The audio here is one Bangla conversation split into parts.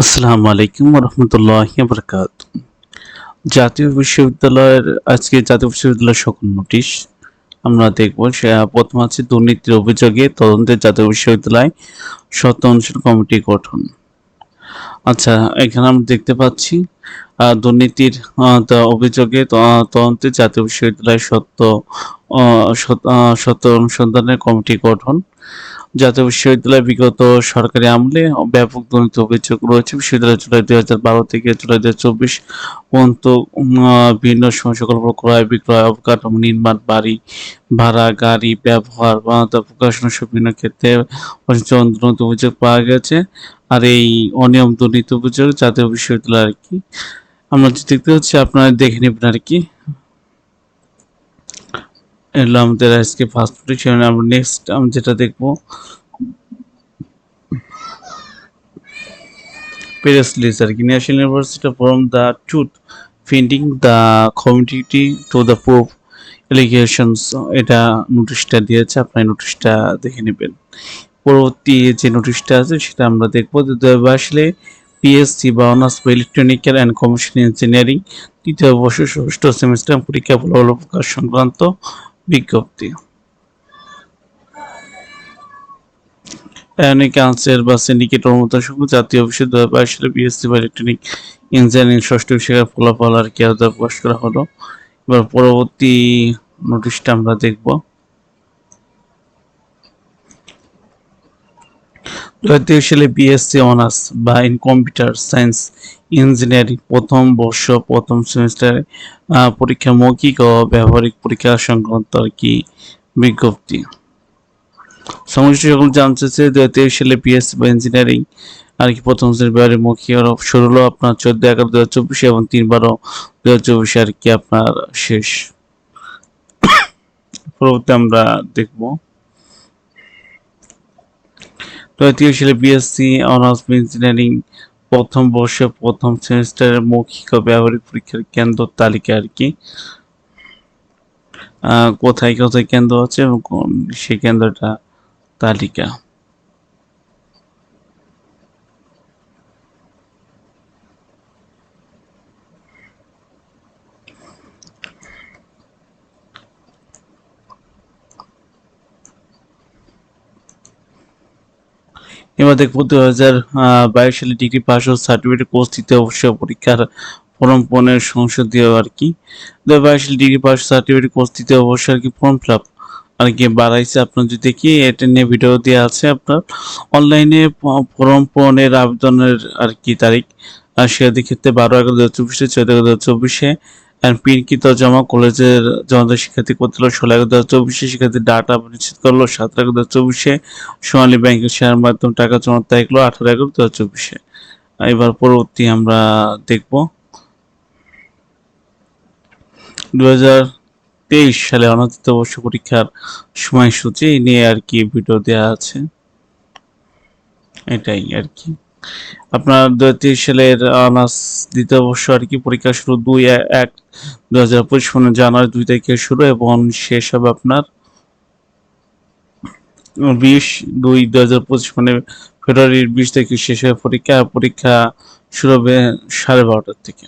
আসসালামু আলাইকুম রহমতুল্লাহি বারাকাতুহু। জাতীয় বিশ্ববিদ্যালয়ের আজকে জাতীয় বিশ্ববিদ্যালয়ের সকল নোটিশ আমরা দেখব। প্রথম আছে দুর্নীতির অভিযোগে তদন্তে জাতীয় বিশ্ববিদ্যালয় সত্য অনুসরণ কমিটি গঠন। আচ্ছা, এখানে আমরা দেখতে পাচ্ছি দুর্নীতির অভিযোগে তদন্তে জাতীয় বিশ্ববিদ্যালয় সত্য অনুসন্ধানের কমিটি গঠন। জাতীয় বিশ্ববিদ্যালয় বিগত সরকারি আমলে ব্যাপক দুর্নীতি অভিযোগ রয়েছে। বিশ্ববিদ্যালয় জুলাই 2012 থেকে জুলাই 2024 পর্যন্ত বিভিন্ন সময় সকল ক্রয় বিক্রয় অবকাঠামো নির্মাণ বাড়ি ভাড়া গাড়ি ব্যবহার প্রকাশনা সহ বিভিন্ন ক্ষেত্রে দুর্নীতি অভিযোগ পাওয়া গেছে। আর এই অনিয়ম দুর্নীতি অভিযোগ জাতীয় বিশ্ববিদ্যালয় আর কি আমরা দেখতে পাচ্ছি, আপনারা দেখে নেবেন আর কি। এগুলো আমাদের আজকে ফার্স্ট নোটিশ। আমরা নেক্সট আমরা যেটা দেখবো প্রেস রিলিজ আর কি। National university from the truth finding the community to the proof allegations, এটা নোটিশটা দিয়েছে, আপনার নোটিশটা দেখে নেবেন। পরবর্তী যে নোটিশটা আছে সেটা আমরা দেখবো। 2022 সালে পিএসসি বা honours electronical and commercial engineering তৃতীয় বর্ষ ষষ্ঠ সেমিস্টার পরীক্ষা ফলাফল প্রকাশ সংক্রান্ত বিজ্ঞপ্তি। আয়নিক আনসার বা সিন্ডিকেট অনুমোদন সহ জাতীয় অফিসে 2022 সালে বিএসসি বা ইলেকট্রনিক ইঞ্জিনিয়ারিং ষষ্ঠ বিভাগের ফলাফল আর কি প্রকাশ করা হলো। এবার পরবর্তী নোটিশটা আমরা দেখব। 2023 সালে বিএসসি অনার্স বা ইন কম্পিউটার সায়েন্স ইঞ্জিনিয়ারিং প্রথম বর্ষ প্রথম সেমিস্টারে পরীক্ষা মৌখিক ও ব্যবহারিক পরীক্ষা সংক্রান্ত আর কি বিজ্ঞপ্তি। সংশ্লিষ্ট সকল জানতে চেয়ে 2023 সালে বিএসসি বা ইঞ্জিনিয়ারিং আর কি প্রথম শ্রেণীর ব্যবহারিক মৌখিক শুরু হলো আপনার 14/11/2024 এবং 3/12/2024 আর কি আপনার শেষ। পরবর্তী আমরা দেখব 2023 সালে বিএসসি অনার্স ইঞ্জিনিয়ারিং প্রথম বর্ষে প্রথম সেমিস্টারের মৌখিক ও ব্যবহারিক পরীক্ষার কেন্দ্র তালিকা আর কি কোথায় কোথায় কেন্দ্র আছে এবং সেই কেন্দ্রটা তালিকা। এবার দেখবো 2022 সালে ডিগ্রি পাস ও সার্টিফিকেট কোর্স তৃতীয় বর্ষ পরীক্ষার ফর্ম পূরণের সংসদীয় আর কি 2022 সালে ডিগ্রি পাস সার্টিফিকেট কোর্স তৃতীয় বর্ষ আর কি ফর্ম ফিল আপ আর কি বাড়াইছে। আপনার যদি দেখি এটা নিয়ে ভিডিও দেওয়া আছে আপনার অনলাইনে ফর্ম পূরণের আবেদনের আর কি তারিখ আর সেদের ক্ষেত্রে 12/11/2024 14/11/2024 পিনকৃত জমা কলেজের জনতা শিক্ষার্থী করতে হলো 16/11/2024 শিক্ষার্থী ডাটা নিশ্চিত করলো 17/11/2024 সোনালী ব্যাংকের শেয়ার মাধ্যমে টাকা জমার তারিখ হলো 18/11/2024। এবার পরবর্তী আমরা দেখব 2023 সালে অনূর্ধ্ব বর্ষ পরীক্ষার সময়সূচি নিয়ে আর কি ভিডিও দেওয়া আছে, এটাই আর কি। আপনার 2023 সালের অনার্স দ্বিতীয় বর্ষ আর কি পরীক্ষা শুরু 2/1/2025 জানুয়ারি 2 তারিখে শুরু এবং শেষ হবে আপনার 20/2/2025 মানে ফেব্রুয়ারির 20 তারিখে শেষ হবে পরীক্ষা। পরীক্ষা শুরু হবে 12:30 থেকে।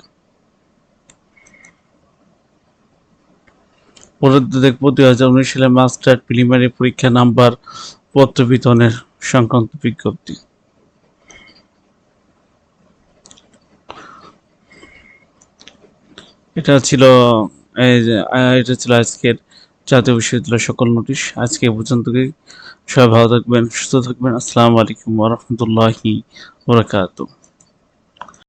পরবর্তী দেখবো 2019 সালে মাস্টার প্রিলিমিনারি পরীক্ষা নাম্বার পত্র বিতরণের সংক্রান্ত বিজ্ঞপ্তি। এটা ছিল আজকের জাতীয় বিশ্ববিদ্যালয়ের সকল নোটিশ। আজকে এ পর্যন্তই। সবাই ভালো থাকবেন, সুস্থ থাকবেন। আসসালামু আলাইকুম ওয়া রাহমাতুল্লাহি ওয়া বারাকাতুহু।